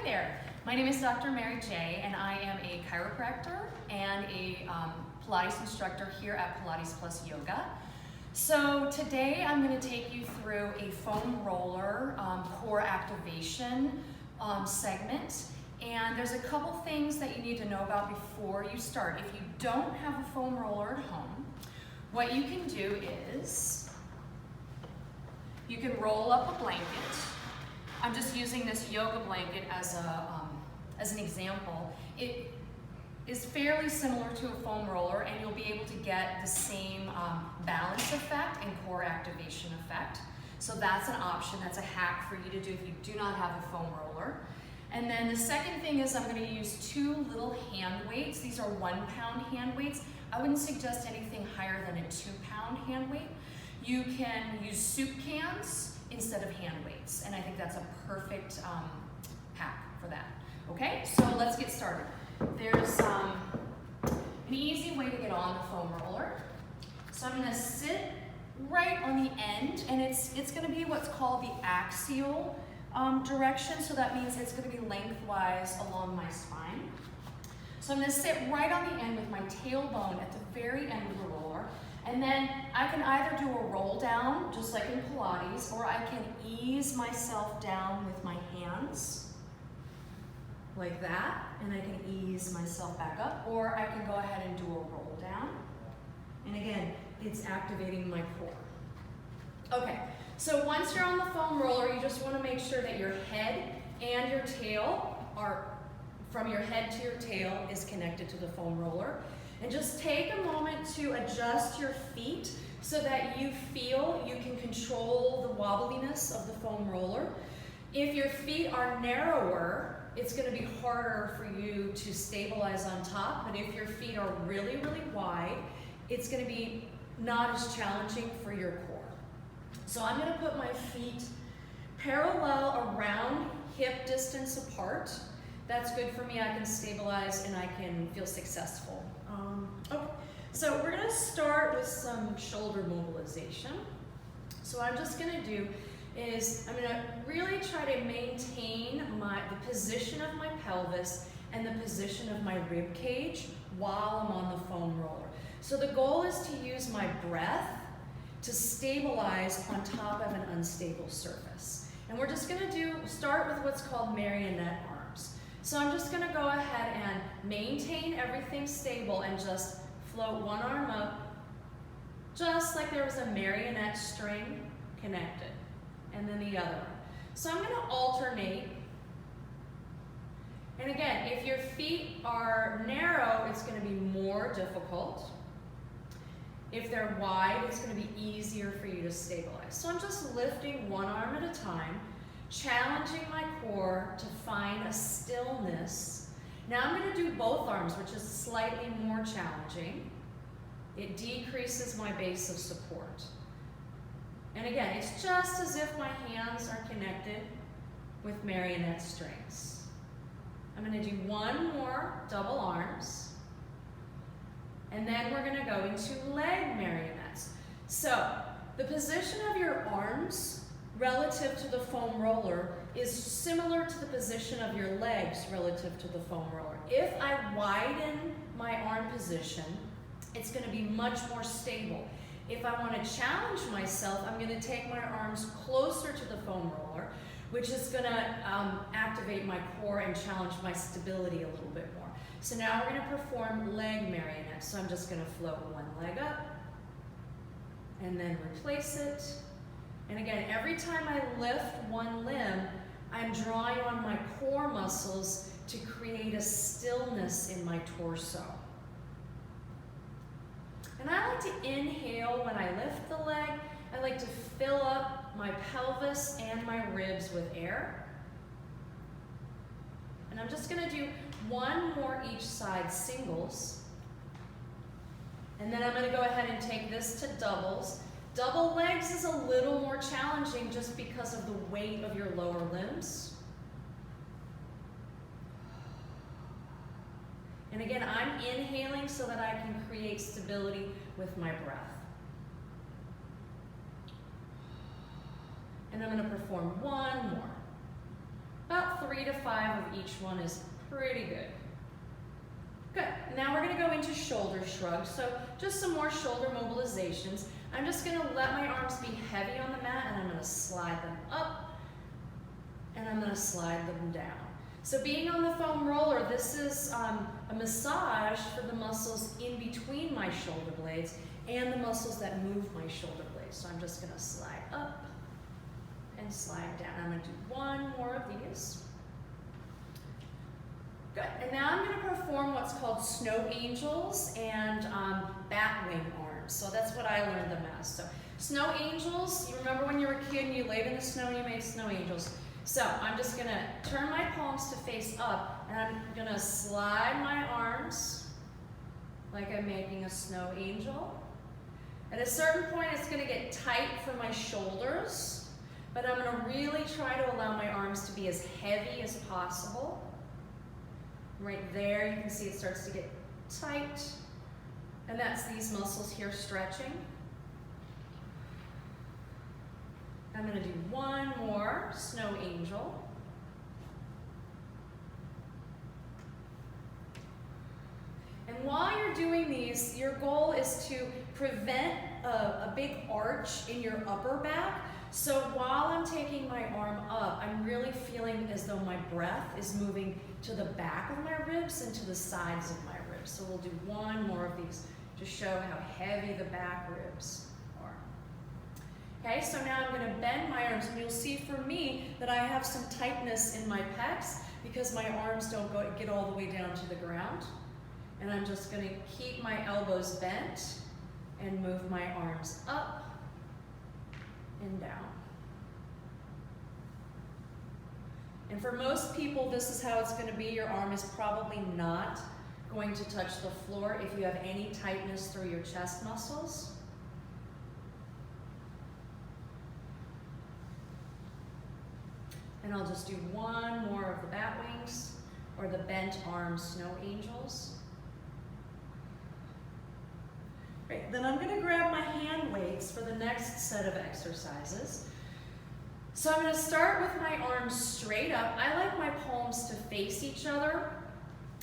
there. My name is Dr. Mary J, and I am a chiropractor and a Pilates instructor here at Pilates Plus Yoga. So today I'm going to take you through a foam roller core activation segment. And there's a couple things that you need to know about before you start. If you don't have a foam roller at home, what you can do is you can roll up a blanket. I'm just using this yoga blanket as an example. It is fairly similar to a foam roller, and you'll be able to get the same balance effect and core activation effect. So that's an option, that's a hack for you to do if you do not have a foam roller. And then the second thing is I'm going to use 2 little hand weights. These are 1-pound hand weights. I wouldn't suggest anything higher than a 2-pound hand weight. You can use soup cans instead of hand weights, and I think that's a perfect hack for that. Okay, so let's get started. There's an easy way to get on the foam roller. So I'm going to sit right on the end, and it's going to be what's called the axial direction, so that means it's going to be lengthwise along my spine. So I'm going to sit right on the end with my tailbone at the very end of the roller, and then I can either do a roll down, just like in Pilates, or I can ease myself down with my hands, like that, and I can ease myself back up, or I can go ahead and do a roll down. And again, it's activating my core. Okay, so once you're on the foam roller, you just want to make sure that your head and your tail are, from your head to your tail, is connected to the foam roller. And just take a moment to adjust your feet so that you feel you can control the wobbliness of the foam roller. If your feet are narrower, it's going to be harder for you to stabilize on top, but if your feet are really, really wide, it's going to be not as challenging for your core. So I'm going to put my feet parallel around hip distance apart. That's good for me. I can stabilize and I can feel successful. Okay, so we're going to start with some shoulder mobilization. So what I'm just going to do is I'm going to really try to maintain the position of my pelvis and the position of my rib cage while I'm on the foam roller. So the goal is to use my breath to stabilize on top of an unstable surface. And we're just going to start with what's called marionette arms. So I'm just going to go ahead and maintain everything stable and just float one arm up, just like there was a marionette string connected, and then the other. So I'm going to alternate. And again, if your feet are narrow, it's going to be more difficult. If they're wide, it's going to be easier for you to stabilize. So I'm just lifting one arm at a time, challenging my core to find a stillness. Now I'm going to do both arms, which is slightly more challenging. It decreases my base of support. And again, it's just as if my hands are connected with marionette strings. I'm going to do one more double arms. And then we're going to go into leg marionettes. So the position of your arms relative to the foam roller is similar to the position of your legs relative to the foam roller. If I widen my arm position, it's going to be much more stable. If I want to challenge myself, I'm going to take my arms closer to the foam roller, which is going to activate my core and challenge my stability a little bit more. So now we're going to perform leg marionettes. So I'm just going to float one leg up and then replace it. And again, every time I lift one limb, I'm drawing on my core muscles to create a stillness in my torso. And I like to inhale when I lift the leg. I like to fill up my pelvis and my ribs with air. And I'm just going to do one more each side, singles. And then I'm going to go ahead and take this to doubles. Double legs is a little more challenging just because of the weight of your lower limbs. And again, I'm inhaling so that I can create stability with my breath. And I'm going to perform one more. About about 3 to 5 of each one is pretty good. Good. Now we're going to go into shoulder shrugs. So just some more shoulder mobilizations. I'm just going to let my arms be heavy on the mat, and I'm going to slide them up, and I'm going to slide them down. So being on the foam roller, this is a massage for the muscles in between my shoulder blades and the muscles that move my shoulder blades. So I'm just going to slide up and slide down. I'm going to do one more of these. Good. And now I'm going to perform what's called snow angels and bat wing arms. So that's what I learned them as. So snow angels, you remember when you were a kid and you laid in the snow and you made snow angels. So I'm just going to turn my palms to face up, and I'm going to slide my arms like I'm making a snow angel. At a certain point, it's going to get tight for my shoulders, but I'm going to really try to allow my arms to be as heavy as possible. Right there, you can see it starts to get tight, and that's these muscles here stretching. I'm going to do one more snow angel. And while you're doing these, your goal is to prevent a big arch in your upper back. So while I'm taking my arm up, I'm really feeling as though my breath is moving to the back of my ribs and to the sides of my ribs. So we'll do one more of these to show how heavy the back ribs are. Okay, so now I'm going to bend my arms, and you'll see for me that I have some tightness in my pecs because my arms don't get all the way down to the ground. And I'm just going to keep my elbows bent and move my arms up and down. And for most people, this is how it's going to be. Your arm is probably not going to touch the floor if you have any tightness through your chest muscles. And I'll just do one more of the bat wings or the bent arm snow angels. Great. Then I'm going to grab my hand weights for the next set of exercises. So I'm going to start with my arms straight up. I like my palms to face each other,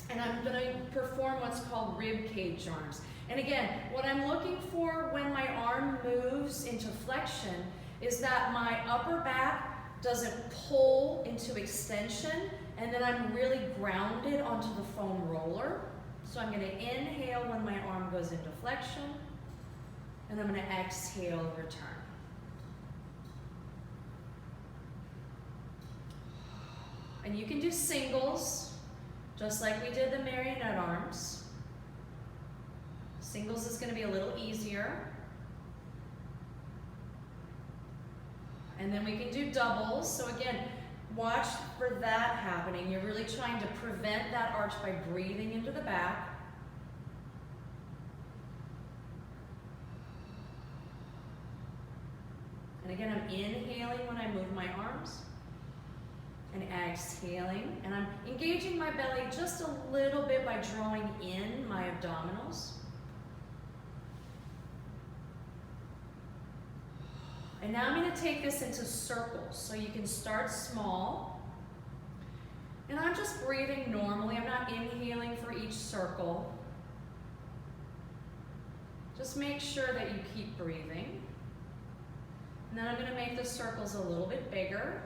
and I'm going to perform what's called rib cage arms. And again, what I'm looking for when my arm moves into flexion is that my upper back doesn't pull into extension, and then I'm really grounded onto the foam roller. So I'm going to inhale when my arm goes into flexion, and I'm going to exhale, return. And you can do singles, just like we did the marionette arms. Singles is going to be a little easier. And then we can do doubles. So again, watch for that happening. You're really trying to prevent that arch by breathing into the back. And again, I'm inhaling when I move my arms and exhaling. And I'm engaging my belly just a little bit by drawing in my abdominals. And now I'm going to take this into circles. So you can start small. And I'm just breathing normally. I'm not inhaling for each circle. Just make sure that you keep breathing. And then I'm going to make the circles a little bit bigger.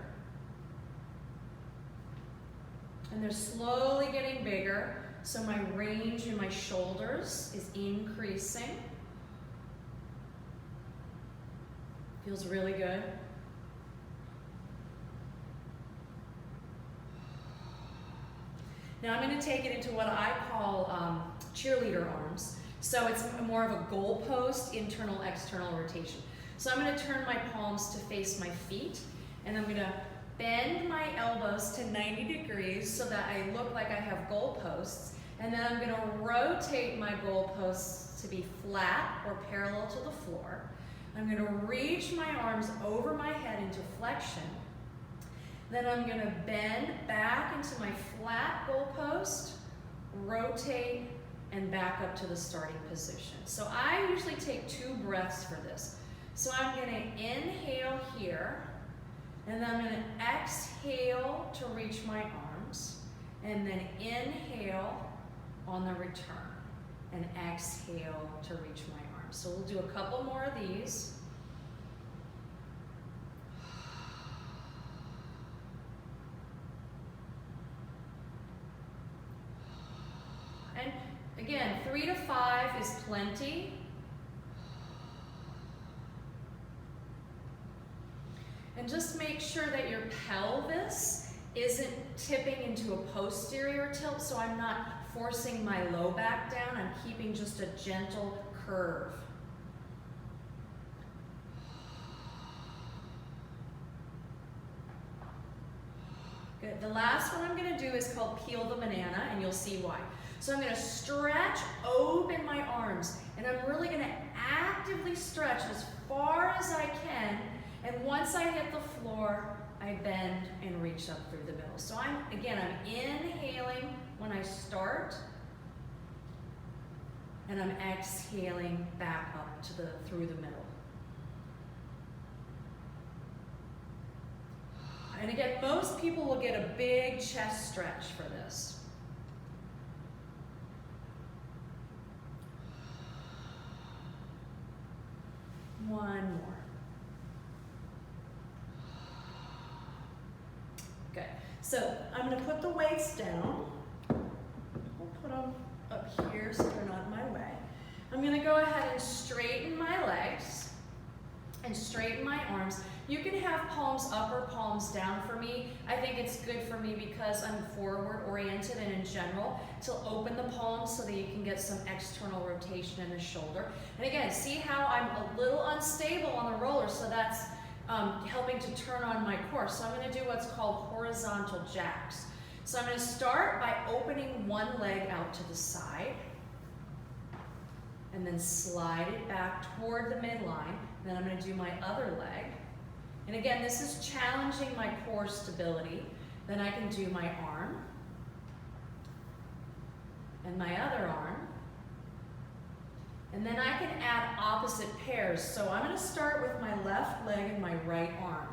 And they're slowly getting bigger. So my range in my shoulders is increasing. Feels really good. Now I'm going to take it into what I call cheerleader arms. So it's more of a goalpost, internal, external rotation. So I'm going to turn my palms to face my feet, and I'm going to bend my elbows to 90 degrees so that I look like I have goalposts. And then I'm going to rotate my goalposts to be flat or parallel to the floor. I'm going to reach my arms over my head into flexion. Then I'm going to bend back into my flat goalpost, rotate, and back up to the starting position. So I usually take 2 breaths for this. So I'm going to inhale here, And then I'm going to exhale to reach my arms, and then inhale on the return, and exhale to reach my arms. So we'll do a couple more of these. And again, 3 to 5 is plenty. And just make sure that your pelvis isn't tipping into a posterior tilt, so I'm not forcing my low back down. I'm keeping just a gentle curve. Good. The last one I'm going to do is called peel the banana, and you'll see why. So I'm going to stretch open my arms, and I'm really going to actively stretch as far as I can. And once I hit the floor, I bend and reach up through the middle. So I'm inhaling when I start, and I'm exhaling back up to through the middle. And again, most people will get a big chest stretch for this. One more. Good. So I'm going to put the weights down. We'll put them up here so they're not in my way. I'm going to go ahead and straighten my legs and straighten my arms. You can have palms up or palms down for me. I think it's good for me because I'm forward oriented and in general to open the palms so that you can get some external rotation in the shoulder. And again, see how I'm a little unstable on the roller, so that's helping to turn on my core. So I'm going to do what's called horizontal jacks. So I'm going to start by opening one leg out to the side and then slide it back toward the midline. And then I'm going to do my other leg. And again, this is challenging my core stability. Then I can do my arm and my other arm. And then I can add opposite pairs. So I'm going to start with my left leg and my right arm.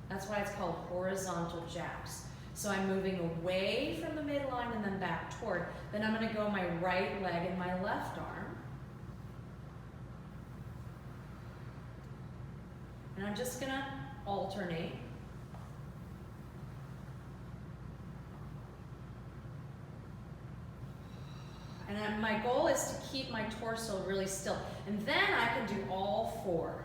That's why it's called horizontal jacks. So I'm moving away from the midline and then back toward. Then I'm going to go my right leg and my left arm. And I'm just going to alternate. And my goal is to keep my torso really still. And then I can do all four,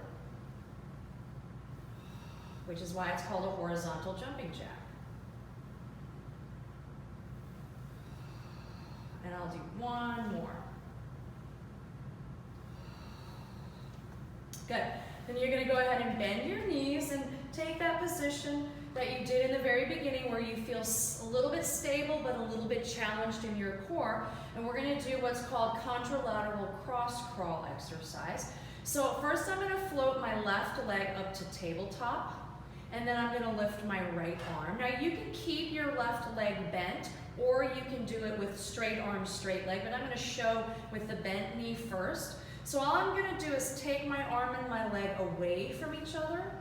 which is why it's called a horizontal jumping jack. And I'll do one more. Good. Then you're going to go ahead and bend your knees and take that position that you did in the very beginning where you feel a little bit stable but a little bit challenged in your core. And we're going to do what's called contralateral cross crawl exercise. So first I'm going to float my left leg up to tabletop, and then I'm going to lift my right arm. Now you can keep your left leg bent, or you can do it with straight arm, straight leg, but I'm going to show with the bent knee first. So all I'm going to do is take my arm and my leg away from each other,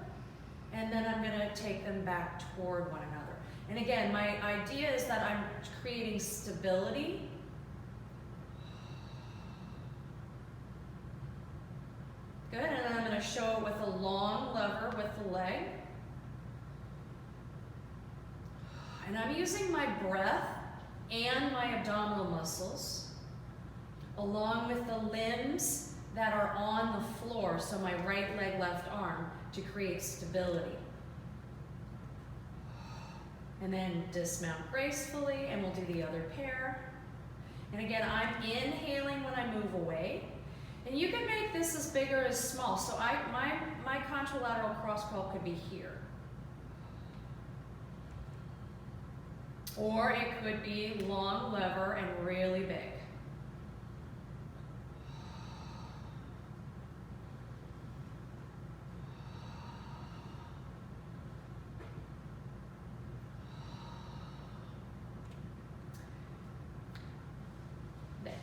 and then I'm going to take them back toward one another. And again, my idea is that I'm creating stability. Good, and then I'm going to show it with a long lever with the leg. And I'm using my breath and my abdominal muscles, along with the limbs that are on the floor, so my right leg, left arm, to create stability. And then dismount gracefully, and we'll do the other pair. And again, I'm inhaling when I move away. And you can make this as big or as small. So my contralateral cross crawl could be here. Or it could be long lever and really big.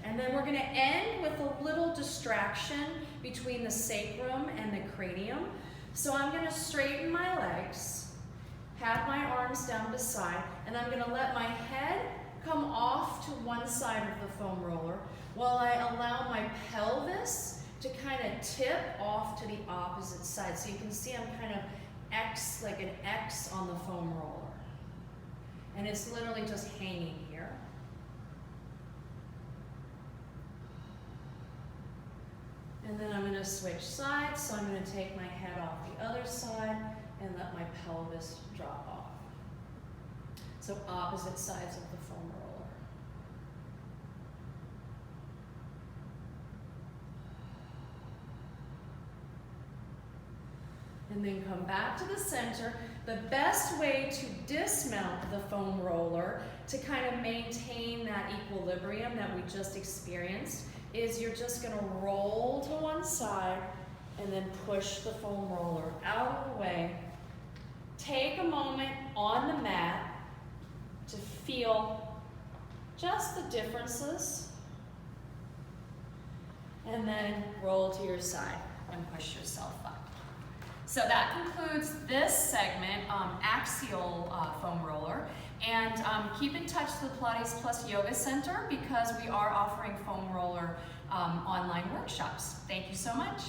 And then we're going to end with a little distraction between the sacrum and the cranium. So I'm going to straighten my legs, have my arms down beside, and I'm gonna let my head come off to one side of the foam roller while I allow my pelvis to kind of tip off to the opposite side. So you can see I'm kind of X, like an X on the foam roller. And it's literally just hanging here. And then I'm going to switch sides, so I'm going to take my head off the other side and let my pelvis drop off. So opposite sides of the foam roller. And then come back to the center. The best way to dismount the foam roller to kind of maintain that equilibrium that we just experienced is you're just gonna roll to one side and then push the foam roller out of the way. Take a moment on the mat to feel just the differences, and then roll to your side and push yourself up. So that concludes this segment, axial foam roller. And keep in touch with the Pilates Plus Yoga Center because we are offering foam roller online workshops. Thank you so much.